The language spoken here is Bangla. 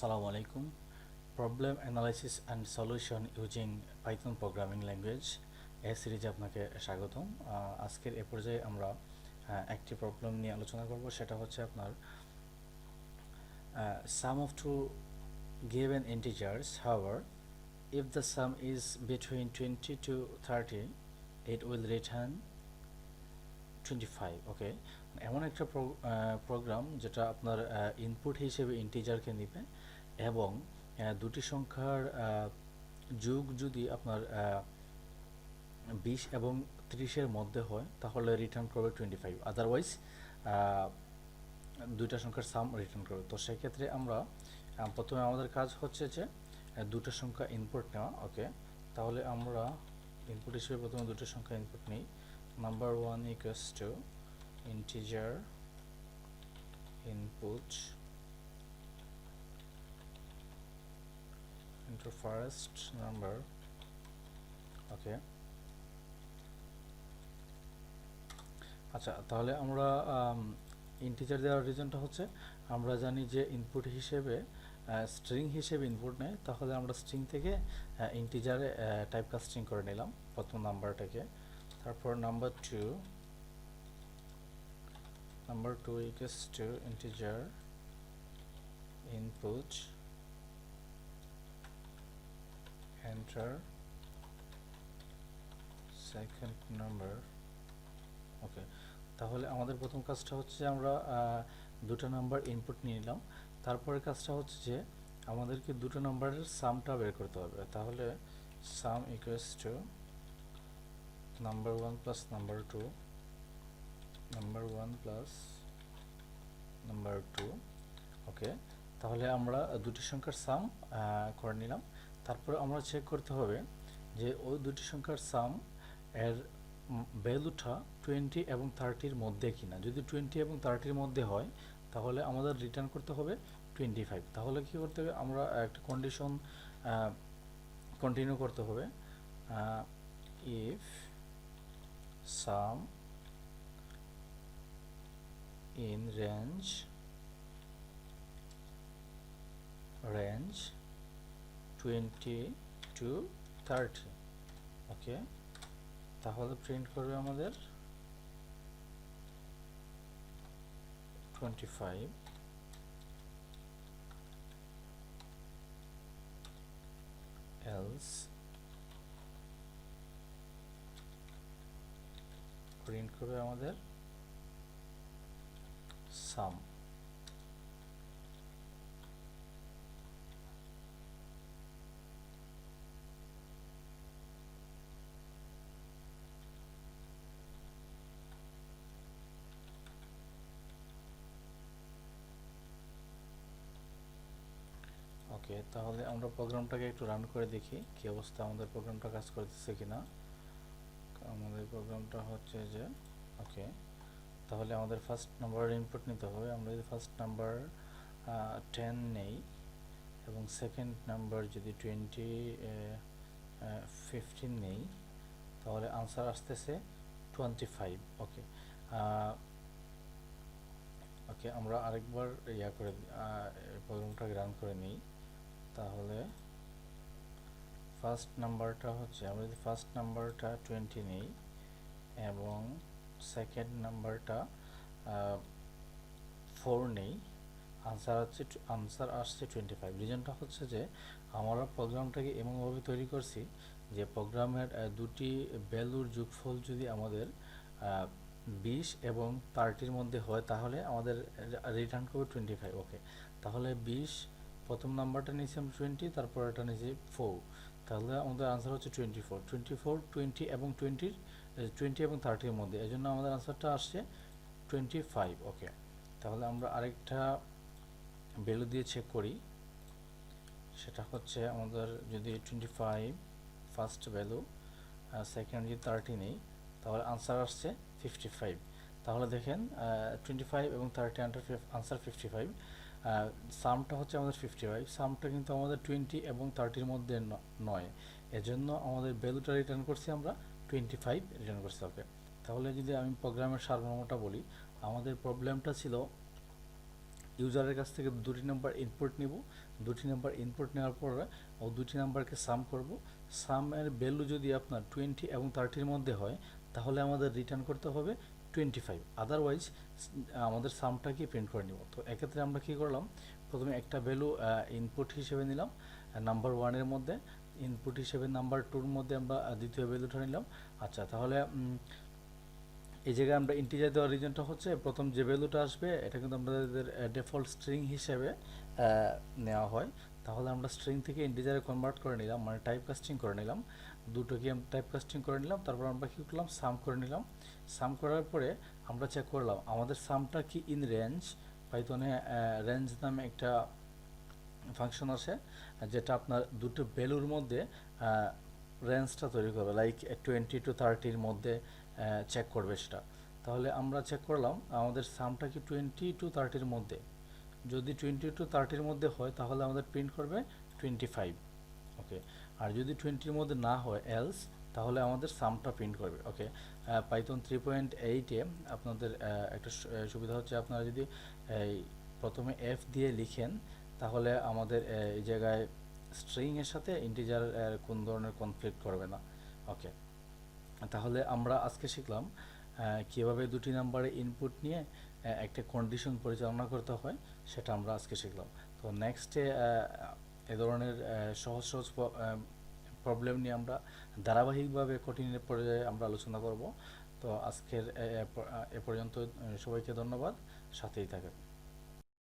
Assalamu alaikum. Problem analysis and solution using Python programming language এই সিরিজে আপনাকে স্বাগতম। আজকের এ পর্যায়ে আমরা একটি প্রবলেম নিয়ে আলোচনা করব, সেটা হচ্ছে আপনার sum of two given integers. However, if the sum is between 20 to 30, it will return 25. ওকে, এমন একটা প্রোগ্রাম যেটা আপনার ইনপুট হিসেবে ইন্টিজারকে নেবে এবং দুটি সংখ্যার যোগ যদি আপনার 20 এবং 30-এর মধ্যে হয় তাহলে রিটার্ন করবে 25, আদারওয়াইজ দুইটা সংখ্যার সাম রিটার্ন করবে। তো সেক্ষেত্রে আমরা প্রথমে আমাদের কাজ হচ্ছে যে দুটো সংখ্যা ইনপুট নেওয়া। ওকে, তাহলে আমরা ইনপুট হিসেবে প্রথমে দুটো সংখ্যা ইনপুট নিই। Number 1 equals to integer input into first number. ওকে, আচ্ছা, তাহলে আমরা ইন্টিজার দেওয়ার রিজনটা হচ্ছে আমরা জানি যে ইনপুট হিসেবে স্ট্রিং হিসেবে ইনপুট নেয়, তাহলে আমরা স্ট্রিং থেকে ইন্টিজারে টাইপ কাস্টিং করে নিলাম প্রথম নাম্বারটাকে। তারপর number two equals to integer input enter second number. Okay, তাহলে আমাদের প্রথম কাজটা হচ্ছে আমরা দুটো নাম্বার ইনপুট নিয়ে নিলাম। তারপরে কাজটা হচ্ছে যে আমাদেরকে দুটো নাম্বারের সামটা বের করতে হবে। তাহলে sum equals to number 1 plus number 2, number 1 plus number 2। Okay, তাহলে আমরা দুটি সংখ্যার সাম করে নিলাম। তারপরে আমরা চেক করতে হবে যে ওই দুটি সংখ্যার সাম এর ভ্যালুটা 20 এবং 30-র মধ্যে কিনা। যদি 20 এবং 30-র মধ্যে হয় তাহলে আমাদের রিটার্ন করতে হবে 25। তাহলে কি করতে হবে, আমরা একটা কন্ডিশন কন্টিনিউ করতে হবে। If some in range 20 to 30। ওকে, তাহলে প্রিন্ট করবে আমাদের 25 else প্রিন্ট করবে আমাদের সাম। ওকে, তাহলে আমরা প্রোগ্রামটাকে একটু রান করে দেখি কি অবস্থা, আমাদের প্রোগ্রামটা কাজ করতেছে কিনা। আমাদের প্রোগ্রামটা হচ্ছে যে ওকে, তাহলে আমাদের ফার্স্ট নাম্বার ইনপুট নিতে হবে। আমরা যদি ফার্স্ট নাম্বার 10 নেই এবং সেকেন্ড নাম্বার যদি 15 নেই তাহলে আনসার আসতেছে 25। ওকে, ওকে, আমরা আরেকবার করে প্রোগ্রামটাকে রান করে নিই। তাহলে ফার্স্ট নাম্বারটা হচ্ছে, আমরা যদি ফার্স্ট নাম্বারটা 20 নেই এবং সেকেন্ড নাম্বারটা 4 নেই, আনসার আসছে 25। রিজনটা হচ্ছে যে আমরা প্রোগ্রামটাকে এমনভাবে তৈরি করছি যে প্রোগ্রামের দুটি ভ্যালুর যোগফল যদি আমাদের 20 এবং 30-র মধ্যে হয় তাহলে আমাদের রিটার্ন করবে 25। ওকে, তাহলে 20, প্রথম নাম্বারটা নিয়েছি আমরা 20, তারপর এটা নিয়েছি 4, তাহলে আমাদের আনসার হচ্ছে 24, 20 এবং 20 এবং 30-র মধ্যে, এই জন্য আমাদের আনসারটা আসছে 25। ওকে, তাহলে আমরা আরেকটা ভ্যালু দিয়ে চেক করি, সেটা হচ্ছে আমাদের যদি 25 ফার্স্ট ভ্যালু, সেকেন্ড যদি 30 নেই তাহলে আনসার আসছে 55। তাহলে দেখেন 25 এবং 30 আনসার 55, সামটা হচ্ছে আমাদের 55, সামটা কিন্তু আমাদের 20 এবং 30-র মধ্যে নয়, এজন্য আমাদের ভ্যালুটা রিটার্ন করছি আমরা 25 রিটার্ন করছি। ওকে, তাহলে যদি আমি প্রোগ্রামের সারমর্মটা বলি, আমাদের প্রবলেমটা ছিল ইউজারের কাছ থেকে দুটি নাম্বার ইনপুট নিব, দুটি নাম্বার ইনপুট নেওয়ার পর ও দুটি নাম্বারকে সাম করব। সামের ভ্যালু যদি আপনার 20 এবং 30-র মধ্যে হয় তাহলে আমাদের রিটার্ন করতে হবে 25, আদারওয়াইজ আমাদের সামটাকে প্রিন্ট করে নিব। তো এক্ষেত্রে আমরা কী করলাম, প্রথমে একটা ভ্যালু ইনপুট হিসেবে নিলাম নাম্বার 1-এর মধ্যে, ইনপুট হিসেবে নাম্বার 2-র মধ্যে আমরা দ্বিতীয় ভ্যালুটা নিলাম। আচ্ছা, তাহলে এই জায়গায় আমরা ইন্টিজার দেওয়ার রিজনটা হচ্ছে প্রথম যে ভ্যালুটা আসবে এটা কিন্তু আমাদের ডিফল্ট স্ট্রিং হিসেবে নেওয়া হয়। তাহলে আমরা স্ট্রিং থেকে ইন্টিজারে কনভার্ট করে নিলাম, মানে টাইপ কাস্টিং করে নিলাম, দুটোকে আমরা টাইপ কাস্টিং করে নিলাম। তারপর আমরা কী করলাম, সাম করে নিলাম। সাম করার পরে আমরা চেক করলাম আমাদের সামটা কি ইন রেঞ্জ। পাইথনে রেঞ্জ নামে একটা ফাংশন আছে যেটা আপনার দুটো ভ্যালুর মধ্যে রেঞ্জটা তৈরি করবে, লাইক 20 to 30-র মধ্যে চেক করবে সেটা। তাহলে আমরা চেক করলাম আমাদের সামটা কি 20 to 30-র মধ্যে। যদি 20 to 30-র মধ্যে হয় তাহলে আমাদের প্রিন্ট করবে 25, ওকে। আর যদি 20-র মধ্যে না হয় এলস, তাহলে আমাদের সামটা প্রিন্ট করবে, ওকে। পাইথন 3.8-এ আপনাদের একটা সুবিধা হচ্ছে, আপনারা যদি এই প্রথমে এফ দিয়ে লিখেন তাহলে আমাদের এই জায়গায় স্ট্রিংয়ের সাথে ইন্টিজার কোন ধরনের কনফ্লিক্ট করবে না, ওকে। তাহলে আমরা আজকে শিখলাম কীভাবে দুটি নাম্বারে ইনপুট নিয়ে একটা কন্ডিশন পরিচালনা করতে হয়, সেটা আমরা আজকে শিখলাম। তো নেক্সটে এ ধরনের সহজ সহজ প্রবলেম নিয়ে আমরা ধারাবাহিকভাবে কঠিনের পর্যায়ে আমরা আলোচনা করব। তো আজকের এ পর্যন্ত সবাইকে ধন্যবাদ, সাথেই থাকেন।